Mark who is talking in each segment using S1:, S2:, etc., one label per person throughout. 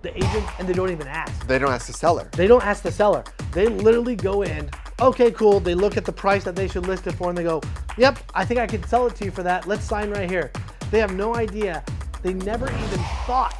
S1: the agent and they don't even ask.
S2: They don't ask the seller.
S1: They don't ask the seller. They literally go in, okay, cool. They look at the price that they should list it for and they go, yep, I think I could sell it to you for that. Let's sign right here. They have no idea. They never even thought.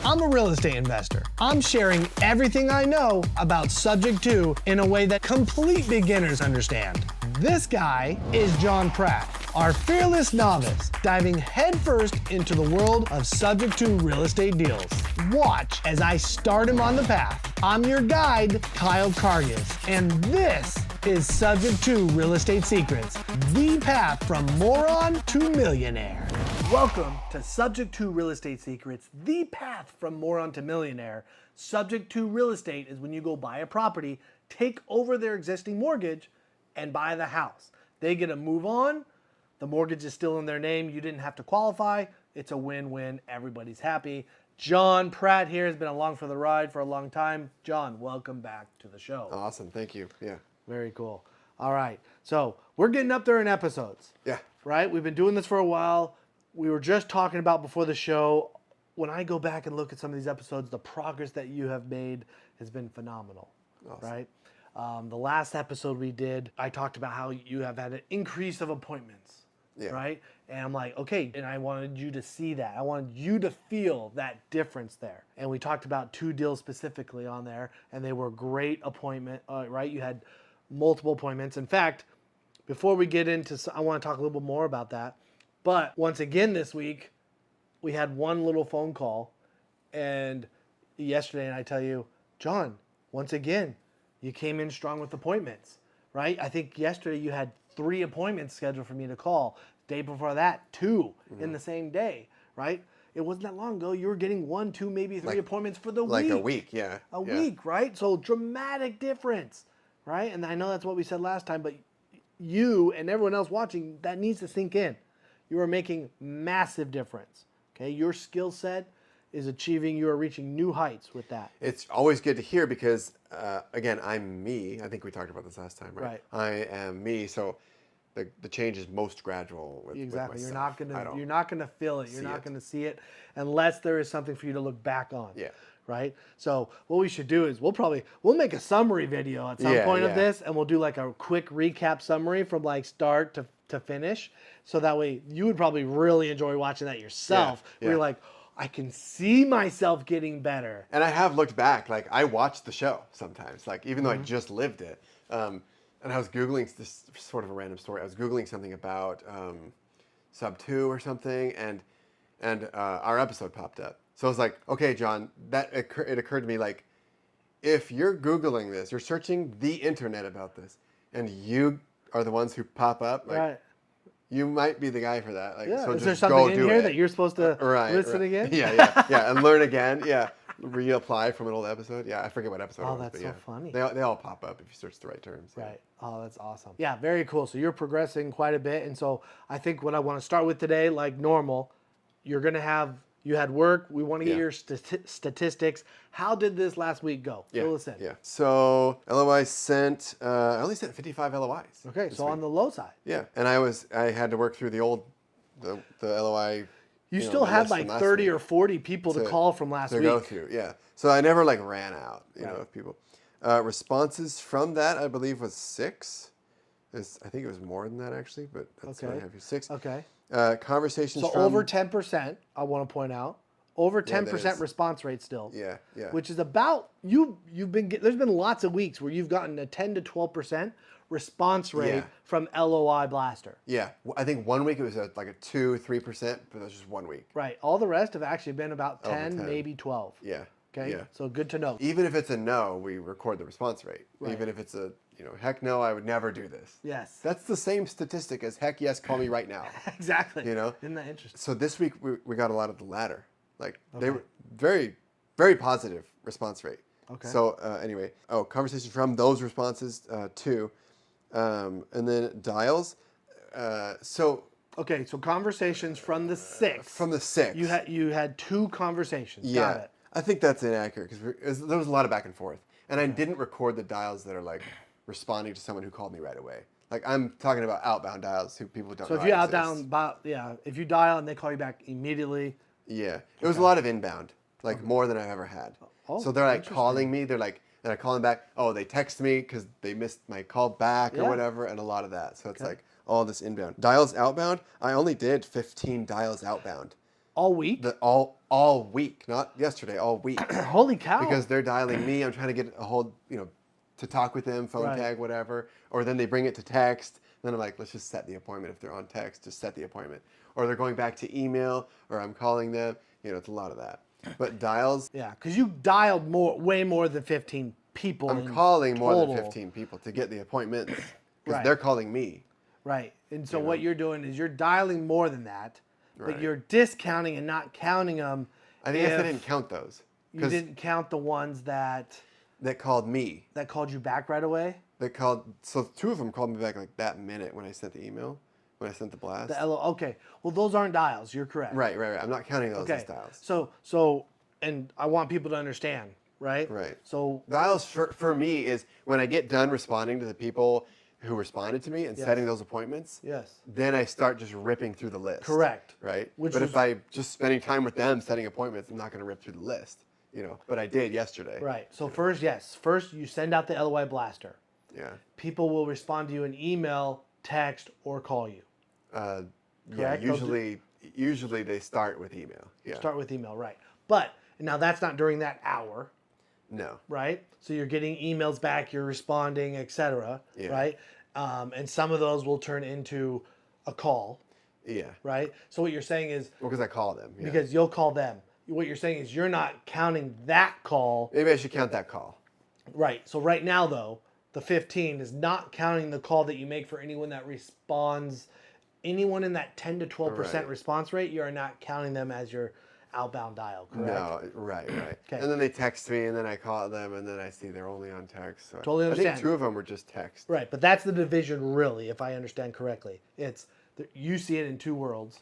S3: I'm a real estate investor. I'm sharing everything I know about Subject to in a way that complete beginners understand. This guy is John Pratt, our fearless novice, diving headfirst into the world of Subject to real estate deals. Watch as I start him on the path. I'm your guide, Kyle Kargas, and this is Subject to Real Estate Secrets, the path from moron to millionaire.
S1: Welcome to Subject to Real Estate Secrets, the path from moron to millionaire. Subject to real estate is when you go buy a property, take over their existing mortgage, and buy the house. They get to move on. The mortgage is still in their name. You didn't have to qualify. It's a win-win. Everybody's happy. John Pratt here has been along for the ride for a long time. John, welcome back to the show.
S2: Awesome, thank you. Yeah.
S1: Very cool. All right, so we're getting up there in episodes.
S2: Yeah.
S1: Right? We've been doing this for a while. We were just talking about before the show, when I go back and look at some of these episodes, the progress that you have made has been phenomenal.
S2: Awesome.
S1: Right? The last episode we did, I talked about how you have had an increase of appointments.
S2: Yeah.
S1: Right? And I'm like, okay, and I wanted you to see that. I wanted you to feel that difference there. And we talked about 2 deals specifically on there, and they were great appointment, right? You had multiple appointments. In fact, before we get into, I want to talk a little bit more about that. But once again this week, we had one little phone call, and yesterday, and I tell you, John, once again, you came in strong with appointments, right? I think yesterday you had 3 appointments scheduled for me to call. Day before that, 2 in the same day, right? It wasn't that long ago. You were getting 1, 2, maybe 3 appointments for the week.
S2: Like a week, yeah.
S1: A week, right? So dramatic difference, right? And I know that's what we said last time, but you and everyone else watching, that needs to sink in. You are making massive difference, okay? Your skill set is achieving, you are reaching new heights with that.
S2: It's always good to hear because, again, I'm me. I think we talked about this last time, right? I am me, so the change is most gradual with
S1: Exactly.
S2: with
S1: You're
S2: myself.
S1: not gonna feel it. You're not gonna see it unless there is something for you to look back on.
S2: Yeah.
S1: Right. So what we should do is we'll make a summary video at some point of this, and we'll do like a quick recap summary from like start to finish. So that way you would probably really enjoy watching that yourself.
S2: Yeah.
S1: You're like, I can see myself getting better.
S2: And I have looked back. Like I watched the show sometimes. Like even though I just lived it. And I was Googling this sort of a random story. I was Googling something about Sub 2 or something, and our episode popped up. So I was like, okay, John, it occurred to me, like, if you're Googling this, you're searching the internet about this, and you are the ones who pop up, like,
S1: Right.
S2: you might be the guy for that. Like,
S1: Yeah.
S2: so
S1: Is there
S2: just
S1: something
S2: go
S1: in
S2: do
S1: here
S2: it.
S1: that you're supposed to listen again?
S2: Yeah, and learn again. Yeah, reapply from an old episode. Yeah, I forget what episode it was.
S1: That's
S2: but
S1: so
S2: yeah.
S1: funny.
S2: They all pop up if you search the right terms. Yeah.
S1: Right. Oh, that's awesome. Yeah, very cool. So you're progressing quite a bit. And so I think what I want to start with today, like normal, you had work. We want to get your statistics. How did this last week go? Fill us in.
S2: Yeah. So LOI sent, I only sent 55 LOIs.
S1: Okay,
S2: this
S1: so
S2: week.
S1: on the low side.
S2: Yeah, and I had to work through the LOI.
S1: You still had like 30 or 40 people to call from last week.
S2: To go through, yeah. So I never like ran out, you know, of people. Responses from that, I believe, was 6. I think it was more than that actually, but that's what I have here. 6.
S1: Okay.
S2: Conversations
S1: So
S2: from
S1: over 10%, I want to point out. Over 10%
S2: is.
S1: response rate still.
S2: Yeah.
S1: Which is about, there's been lots of weeks where you've gotten a 10 to 12% response rate from LOI Blaster.
S2: Yeah, I think 1 week it was like a 2-3%, but that was just 1 week.
S1: Right. All the rest have actually been about 10,
S2: 10.
S1: maybe 12.
S2: Yeah.
S1: Okay.
S2: Yeah.
S1: So good to know.
S2: Even if it's a no, we record the response rate.
S1: Right.
S2: Even if it's a, heck no, I would never do this.
S1: Yes.
S2: That's the same statistic as heck yes, call me right now.
S1: Exactly.
S2: You know?
S1: Isn't that interesting?
S2: So this week we got a lot of the latter. Like they were very, very positive response rate.
S1: Okay.
S2: So anyway, conversations from those responses too. And then dials.
S1: Okay, so conversations from the 6.
S2: From the 6.
S1: You had 2 conversations.
S2: Yeah.
S1: Got it.
S2: I think that's inaccurate because there was a lot of back and forth. And I didn't record the dials that are like responding to someone who called me right away. Like I'm talking about outbound dials who people don't know.
S1: So if you
S2: exist.
S1: if you dial and they call you back immediately.
S2: Yeah. It was a lot of inbound. like more than I've ever had.
S1: Oh,
S2: So they're like
S1: interesting.
S2: calling me. They're like, then I call them back. Oh, they text me because they missed my call back or
S1: Yeah.
S2: whatever, and a lot of that. So it's
S1: Okay.
S2: like all this inbound. Dials outbound, I only did 15 dials outbound.
S1: All week?
S2: All week, not yesterday, all week.
S1: Holy cow.
S2: Because they're dialing me. I'm trying to get a hold, to talk with them, phone
S1: Right.
S2: tag, whatever. Or then they bring it to text. Then I'm like, let's just set the appointment. If they're on text, just set the appointment. Or they're going back to email, or I'm calling them. It's a lot of that. But dials,
S1: Yeah, because you dialed way more than 15 people.
S2: I'm
S1: in
S2: calling more than
S1: total.
S2: 15 people to get the appointments. Because
S1: Right.
S2: they're calling me.
S1: Right. And so what you're doing is you're dialing more than that, but
S2: Right.
S1: you're discounting and not counting them.
S2: I guess I
S1: if
S2: didn't count those.
S1: You didn't count the ones that
S2: called me.
S1: called you back right away.
S2: So two of them called me back like that minute when I sent the email, when I sent the blast.
S1: Okay. Well, those aren't dials. You're correct.
S2: Right. I'm not counting those
S1: Okay.
S2: as dials.
S1: So, and I want people to understand, right?
S2: Right.
S1: So
S2: Dials for me is when I get done responding to the people who responded to me and setting those appointments.
S1: yes.
S2: Then I start just ripping through the list.
S1: Correct.
S2: Right.
S1: Which
S2: but
S1: was-
S2: if I just spending time with them setting appointments, I'm not going to rip through the list. But I did yesterday.
S1: Right. So first you send out the LOI blaster.
S2: Yeah.
S1: People will respond to you in email, text, or call you.
S2: Yeah.
S1: Correct?
S2: Usually they start with email. Yeah.
S1: Start with email, right? But now that's not during that hour,
S2: No.
S1: right? So you're getting emails back, you're responding, etc.
S2: Yeah.
S1: Right? And some of those will turn into a call,
S2: Yeah.
S1: right? So what you're saying is
S2: Well, because I call them. Yeah.
S1: because you'll call them. What you're saying is you're not counting that call.
S2: Maybe I should count that call.
S1: Right. So right now, though, the 15 is not counting the call that you make for anyone that responds. Anyone in that 10 to 12%
S2: Right.
S1: response rate, you are not counting them as your outbound dial, correct?
S2: No, right.
S1: Okay.
S2: And then they text me, and then I call them, and then I see they're only on text. So
S1: Totally
S2: I
S1: understand.
S2: think two of them were just text.
S1: Right. But that's the division, really, if I understand correctly. It's you see it in two worlds.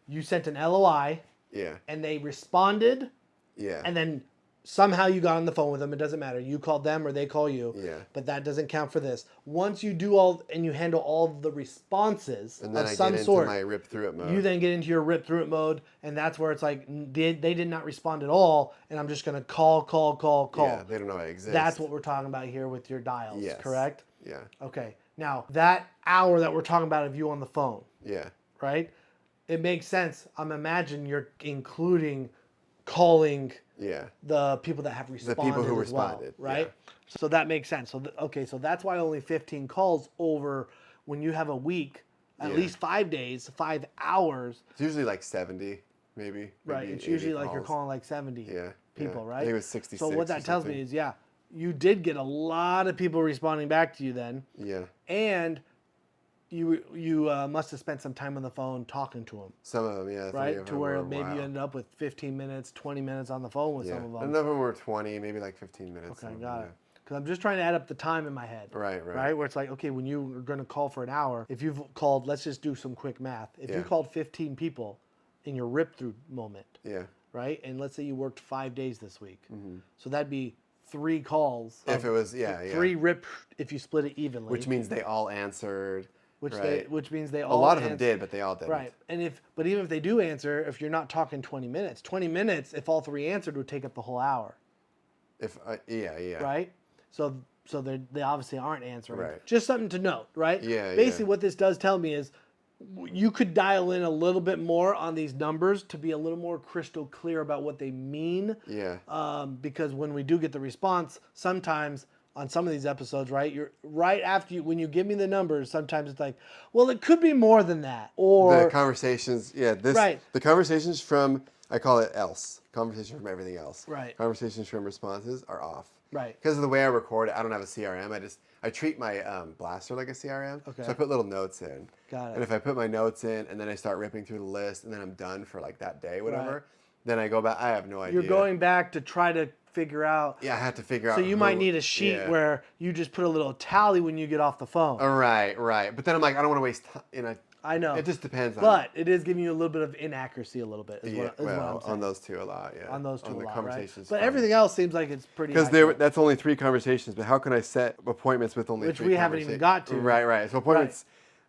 S1: You sent an LOI,
S2: Yeah.
S1: and they responded,
S2: Yeah.
S1: and then somehow you got on the phone with them. It doesn't matter. You called them or they call you.
S2: Yeah.
S1: But that doesn't count for this. Once you do all and you handle all the responses
S2: And then
S1: of
S2: I
S1: some
S2: get into
S1: sort,
S2: my rip through it mode.
S1: you then get into your rip through it mode, and that's where it's like they did not respond at all, and I'm just gonna call.
S2: Yeah, they don't know I exist.
S1: That's what we're talking about here with your dials,
S2: Yes.
S1: correct?
S2: Yeah.
S1: Okay. Now that hour that we're talking about of you on the phone,
S2: Yeah.
S1: right? It makes sense. I'm imagining you're including calling
S2: Yeah.
S1: the people that have responded
S2: people who
S1: as well,
S2: responded,
S1: right? So that makes sense. So so that's why only 15 calls over when you have a week, at
S2: Yeah.
S1: least 5 days, 5 hours,
S2: It's usually like 70, maybe.
S1: right?
S2: maybe
S1: It's
S2: 80
S1: usually like you're
S2: calls.
S1: calling like 70
S2: Yeah.
S1: people,
S2: yeah.
S1: right?
S2: I think it was 66.
S1: So what
S2: or
S1: that tells me
S2: something.
S1: is, yeah, you did get a lot of people responding back to you then,
S2: Yeah.
S1: and you must have spent some time on the phone talking to them,
S2: Some of them, yeah.
S1: right?
S2: three of
S1: To
S2: them
S1: where
S2: were,
S1: maybe you
S2: wow.
S1: ended up with 15 minutes, 20 minutes on the phone with
S2: Yeah.
S1: some of them.
S2: And of them were 20, maybe like 15 minutes.
S1: Okay,
S2: some of
S1: got
S2: them,
S1: it. Because I'm just trying to add up the time in my head.
S2: Right.
S1: Right? Where it's like, okay, when you are going to call for an hour, if you've called, let's just do some quick math. If you
S2: Yeah.
S1: called 15 people in your rip through moment,
S2: Yeah.
S1: right? And let's say you worked 5 days this week. So that'd be 3 calls.
S2: If it was, yeah.
S1: 3 rip if you split it evenly.
S2: Which means they all answered. right.
S1: which means they
S2: A
S1: all
S2: lot of them
S1: answer-
S2: did, but they all didn't.
S1: Right. But even if they do answer, if you're not talking 20 minutes, if all 3 answered would take up the whole hour.
S2: Yeah.
S1: Right? So they obviously aren't answering.
S2: Right.
S1: Just something to note, right?
S2: Yeah,
S1: Basically,
S2: yeah.
S1: what this does tell me is you could dial in a little bit more on these numbers to be a little more crystal clear about what they mean.
S2: Yeah.
S1: Because when we do get the response, sometimes on some of these episodes, right, you're right after when you give me the numbers, sometimes it's like, well, it could be more than that, or
S2: The conversations,
S1: Right.
S2: The conversations from, I call it else, conversation from everything else.
S1: Right.
S2: Conversations from responses are off.
S1: Right.
S2: Because of the way I record it, I don't have a CRM. I treat my blaster like a CRM.
S1: Okay.
S2: So I put little notes in.
S1: Got it.
S2: And if I put my notes in and then I start ripping through the list and then I'm done for like that day, whatever,
S1: Right.
S2: then I go back. I have no idea.
S1: you're going back to try to figure out.
S2: Yeah, I have to figure out.
S1: So you might need a sheet
S2: yeah.
S1: where you just put a little tally when you get off the phone.
S2: Right. But then I'm like, I don't want to waste time.
S1: I know.
S2: It just depends on.
S1: But it is giving you a little bit of inaccuracy a little bit. Is
S2: yeah,
S1: what I'm
S2: well,
S1: saying.
S2: on those two a lot, yeah.
S1: On those two
S2: on
S1: a
S2: the
S1: lot, right?
S2: conversations.
S1: But
S2: fine.
S1: everything else seems like it's pretty.
S2: Because
S1: accurate.
S2: that's only 3 conversations, but how can I set appointments with only
S1: Which
S2: 3
S1: we haven't even got to.
S2: Right. So appointments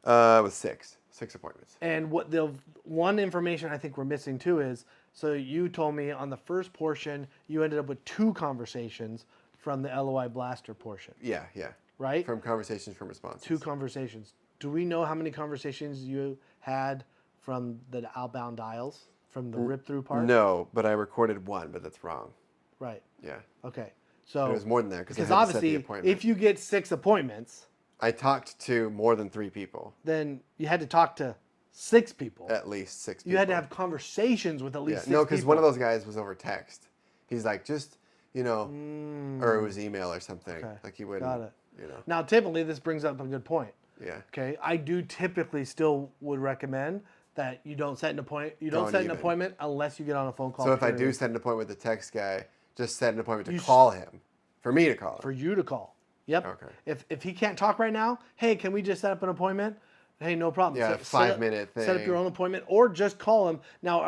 S2: was 6 appointments.
S1: And what the one information I think we're missing too is, So you told me on the first portion, you ended up with 2 conversations from the LOI blaster portion,
S2: Yeah, yeah.
S1: right?
S2: From conversations from responses.
S1: 2 conversations. Do we know how many conversations you had from the outbound dials, from the rip through part?
S2: No, but I recorded 1, but that's wrong.
S1: Right.
S2: Yeah.
S1: Okay.
S2: But
S1: So
S2: it was more than that because I
S1: because
S2: had to set the
S1: obviously,
S2: appointment.
S1: if you get 6 appointments,
S2: I talked to more than 3 people.
S1: then you had to talk to 6 people.
S2: At least 6 people.
S1: You had to have conversations with at least 6
S2: No,
S1: people.
S2: because one of those guys was over text. He's like, just, or it was email or something.
S1: Okay.
S2: Like he wouldn't,
S1: Got it.
S2: you know.
S1: Now, typically, this brings up a good point.
S2: Yeah.
S1: Okay, I do typically still would recommend that you don't set an appointment. You don't set an
S2: even.
S1: appointment unless you get on a phone call.
S2: So if I do
S1: period.
S2: set an appointment with the text guy, just set an appointment to call him. For me to call him.
S1: For you to call. Yep.
S2: Okay.
S1: If he can't talk right now, hey, can we just set up an appointment? Hey, no problem.
S2: Yeah, 5-minute thing.
S1: Set up your own appointment, or just call them. Now,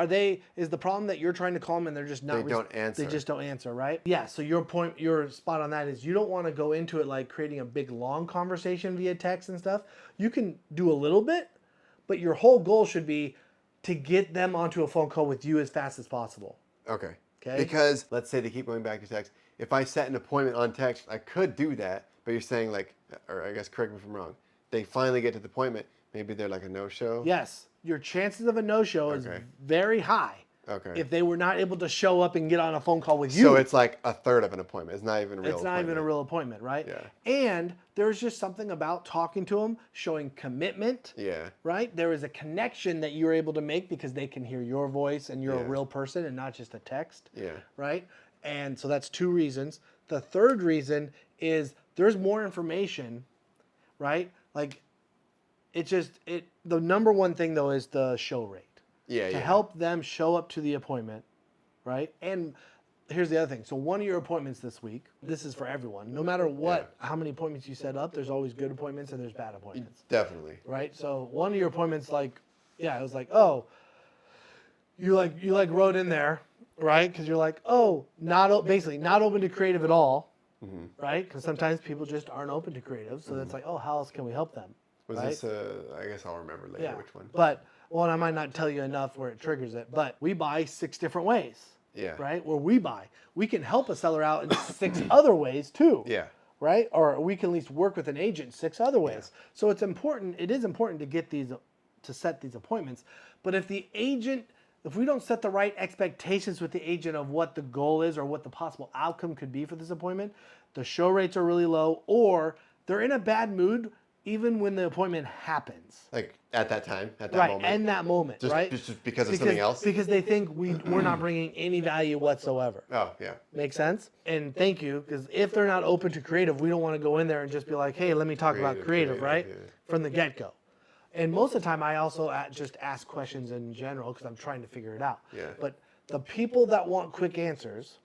S1: is the problem that you're trying to call them and they're just not?
S2: They don't answer.
S1: They just don't answer, right? Yeah. So your spot on that is you don't want to go into it like creating a big long conversation via text and stuff. You can do a little bit, but your whole goal should be to get them onto a phone call with you as fast as possible.
S2: Okay.
S1: Okay.
S2: Because let's say they keep going back to text. If I set an appointment on text, I could do that. But you're saying like, or I guess correct me if I'm wrong. They finally get to the appointment. Maybe they're like a no-show.
S1: Yes, your chances of a no-show is very high.
S2: Okay.
S1: If they were not able to show up and get on a phone call with you.
S2: So it's like a third of an appointment. It's not even a real
S1: It's not even a real appointment, right?
S2: Yeah.
S1: And there's just something about talking to them, showing commitment.
S2: Yeah.
S1: Right? There is a connection that you're able to make because they can hear your voice and you're a real person and not just a text.
S2: Yeah.
S1: Right? And so that's 2 reasons. The third reason is there's more information, right? Like the number one thing though is the show rate.
S2: Yeah,
S1: To help them show up to the appointment, right? And here's the other thing. So one of your appointments this week, this is for everyone. No matter what, how many appointments you set up, there's always good appointments and there's bad appointments.
S2: Definitely.
S1: Right? So one of your appointments, it was like, oh, you wrote in there, right? Because you're like, oh, basically not open to creative at all, right? Because sometimes people just aren't open to creative. So it's like, oh, how else can we help them?
S2: Was
S1: right?
S2: this I guess I'll remember later which one.
S1: But, I might not tell you enough where it triggers it, but we buy 6 different ways.
S2: Yeah.
S1: Right? Where we buy. We can help a seller out in 6 other ways too.
S2: Yeah.
S1: Right? Or we can at least work with an agent 6 other ways. Yeah. So it is important to get to set these appointments. But if we don't set the right expectations with the agent of what the goal is or what the possible outcome could be for this appointment, the show rates are really low, or they're in a bad mood even when the appointment happens.
S2: Like at that time, at that
S1: right,
S2: moment.
S1: in that moment, right?
S2: Just because of something else?
S1: Because they think we're not bringing any value whatsoever.
S2: Oh, yeah.
S1: Make sense? And thank you, because if they're not open to creative, we don't want to go in there and just be like, hey, let me talk about creative, right? Yeah. From the get-go. And most of the time, I also just ask questions in general because I'm trying to figure it out.
S2: Yeah.
S1: But the people that want quick answers,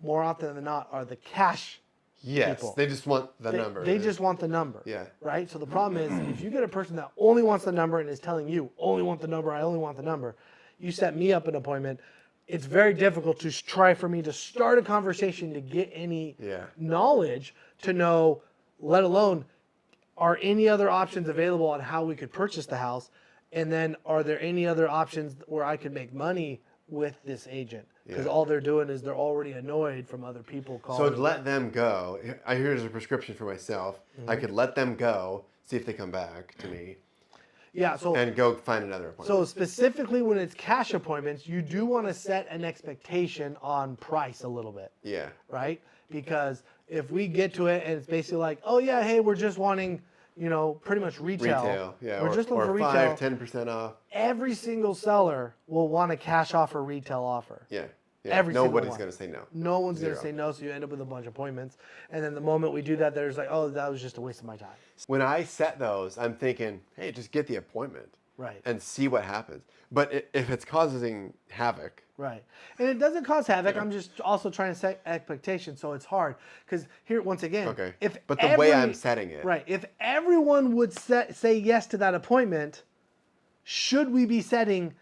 S1: more often than not, are the cash
S2: Yes,
S1: people.
S2: They just want the number.
S1: They just want the number.
S2: Yeah.
S1: Right? So the problem is, if you get a person that only wants the number and is telling you, only want the number, I only want the number, you set me up an appointment, it's very difficult to try for me to start a conversation to get any knowledge to know, let alone, are any other options available on how we could purchase the house? And then are there any other options where I could make money with this agent? Because all they're doing is they're already annoyed from other people calling.
S2: So to let them go, here's a prescription for myself. I could let them go, see if they come back to me.
S1: Yeah,
S2: and go find another appointment.
S1: So specifically when it's cash appointments, you do want to set an expectation on price a little bit.
S2: Yeah.
S1: Right? Because if we get to it and it's basically like, oh yeah, hey, we're just wanting, pretty much retail.
S2: Retail, yeah.
S1: We're just looking for retail.
S2: 5-10% off.
S1: Every single seller will want a cash offer, retail offer.
S2: Yeah.
S1: Nobody's
S2: going to say no.
S1: No one's going to say no, so you end up with a bunch of appointments. And then the moment we do that, there's like, oh, that was just a waste of my time.
S2: When I set those, I'm thinking, hey, just get the appointment.
S1: Right.
S2: And see what happens. But if it's causing havoc.
S1: Right. And it doesn't cause havoc. I'm just also trying to set expectations, so it's hard. Because here, once again,
S2: but the way I'm setting it.
S1: Right. If everyone would say yes to that appointment, should we be setting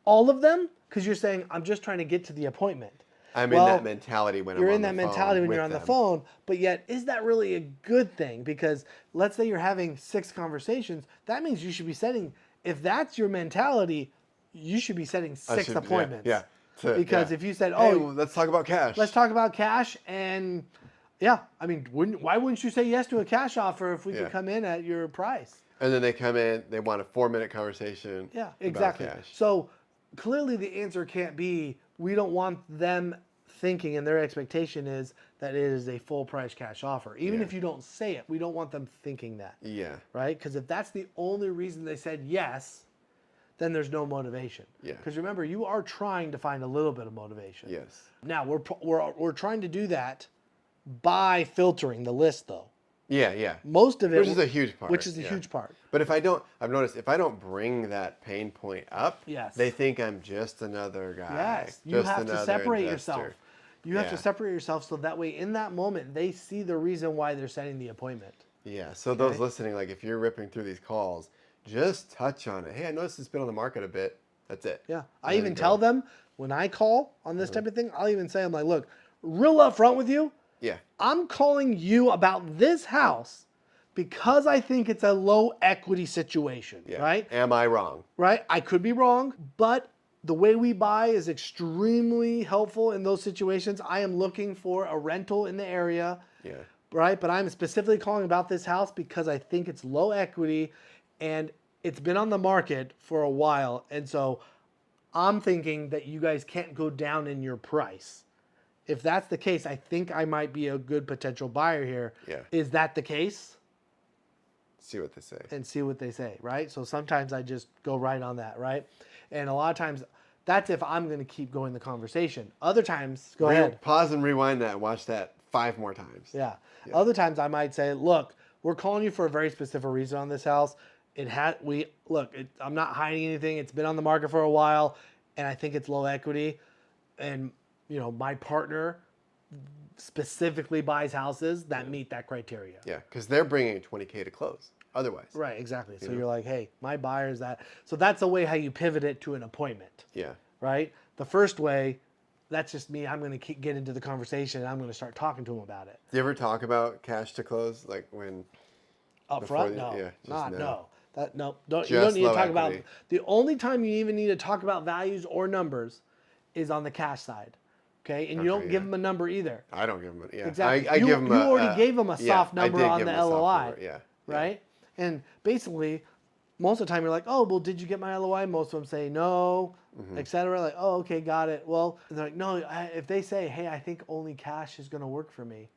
S1: all of them? Because you're saying, I'm just trying to get to the appointment.
S2: I'm in that mentality when I'm on the phone.
S1: You're in that mentality when you're on the phone, but yet, is that really a good thing? Because let's say you're having 6 conversations, that means you should be setting, if that's your mentality, you should be setting
S2: I
S1: 6
S2: should-
S1: appointments.
S2: Yeah.
S1: Because if you said,
S2: hey,
S1: "Oh,
S2: well, let's talk about cash.
S1: let's talk about cash," and yeah, I mean, why wouldn't you say yes to a cash offer if we
S2: Yeah.
S1: could come in at your price?
S2: And then they come in, they want a 4-minute conversation.
S1: Yeah,
S2: about
S1: exactly.
S2: cash.
S1: So clearly the answer can't be we don't want them thinking and their expectation is that it is a full price cash offer. Even
S2: Yeah.
S1: if you don't say it, we don't want them thinking that.
S2: Yeah.
S1: Right? Because if that's the only reason they said yes, then there's no motivation.
S2: Yeah.
S1: Because remember, you are trying to find a little bit of motivation.
S2: Yes.
S1: Now we're trying to do that by filtering the list, though.
S2: Yeah, yeah.
S1: Most of it,
S2: Which is a huge part.
S1: Which is a
S2: yeah.
S1: huge part.
S2: But if I don't, I've noticed if I don't bring that pain point up,
S1: Yes.
S2: they think I'm just another guy.
S1: Yes, you
S2: just
S1: have to
S2: another
S1: separate
S2: investor.
S1: yourself. You have to
S2: Yeah.
S1: separate yourself so that way in that moment they see the reason why they're setting the appointment.
S2: Yeah. So those listening, like if you're ripping through these calls, just touch on it. Hey, I noticed it's been on the market a bit. That's it.
S1: Yeah.
S2: And
S1: I
S2: then
S1: even
S2: go.
S1: tell them when I call on this type of thing, I'll even say, I'm like, look, real upfront with you,
S2: Yeah.
S1: I'm calling you about this house because I think it's a low equity situation,
S2: Yeah.
S1: right?
S2: Am I wrong?
S1: Right? I could be wrong, but the way we buy is extremely helpful in those situations. I am looking for a rental in the area,
S2: Yeah.
S1: right? But I'm specifically calling about this house because I think it's low equity and it's been on the market for a while. And so I'm thinking that you guys can't go down in your price. If that's the case, I think I might be a good potential buyer here.
S2: Yeah.
S1: Is that the case?
S2: See what they say.
S1: And see what they say, right? So sometimes I just go right on that, right? And a lot of times that's if I'm going to keep going the conversation. Other times, go ahead.
S2: Pause and rewind that and watch that 5 more times.
S1: Yeah. Other times I might say, look, we're calling you for a very specific reason on this house. I'm not hiding anything. It's been on the market for a while, and I think it's low equity. And my partner specifically buys houses that meet that criteria.
S2: Yeah, because they're bringing $20K to close. Otherwise.
S1: Right, exactly. So you're like, hey, my buyer is that. So that's the way how you pivot it to an appointment.
S2: Yeah.
S1: Right? The first way, that's just me. I'm going to get into the conversation and I'm going to start talking to him about it.
S2: Do you ever talk about cash to close? Like when.
S1: Up
S2: Before
S1: front?
S2: the-
S1: No.
S2: yeah, just
S1: Not,
S2: no.
S1: no. You don't
S2: Just
S1: need to
S2: low
S1: talk about.
S2: equity.
S1: The only time you even need to talk about values or numbers is on the cash side. Okay? And you don't
S2: Okay,
S1: give
S2: yeah.
S1: them a number either.
S2: I don't give them. Yeah.
S1: Exactly.
S2: I
S1: you,
S2: give them.
S1: you already gave them a
S2: yeah,
S1: soft
S2: I
S1: number
S2: did
S1: on
S2: give
S1: the
S2: 'em a soft
S1: LOI.
S2: number, yeah.
S1: Right? And basically, most of the time you're like, oh, well, did you get my LOI? Most of them say no, etc. Like, oh, okay, got it. Well, they're like, no, if they say, hey, I think only cash is going to work for me.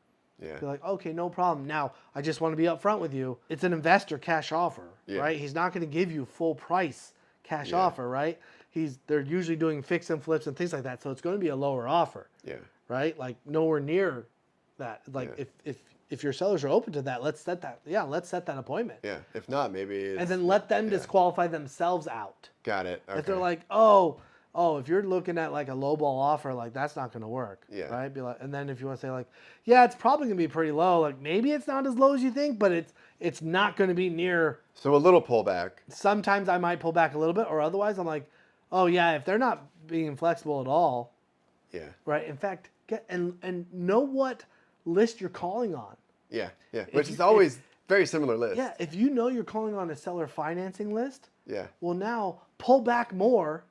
S2: Yeah.
S1: You're like, okay, no problem. Now, I just want to be upfront with you. It's an investor cash offer,
S2: Yeah.
S1: right? He's not going to give you full price cash offer, right? They're usually doing fix and flips and things like that. So it's going to be a lower offer,
S2: Yeah.
S1: right? Like nowhere near that. Like if your sellers are open to that, let's set that. Yeah, let's set that appointment.
S2: Yeah. If not, maybe. It's,
S1: And then let them
S2: yeah.
S1: disqualify themselves out.
S2: Got it. Okay.
S1: If they're like, oh, if you're looking at like a lowball offer, like that's not going to work.
S2: Yeah.
S1: Right. Be like, and then if you want to say like, yeah, it's probably going to be pretty low. Like maybe it's not as low as you think, but it's not going to be near.
S2: So a little pullback.
S1: Sometimes I might pull back a little bit, or otherwise I'm like, oh yeah, if they're not being flexible at all,
S2: Yeah.
S1: right? In fact, get and know what list you're calling on.
S2: Yeah. Yeah. Which is always very similar list.
S1: Yeah. If you know you're calling on a seller financing list,
S2: Yeah.
S1: well now pull back more.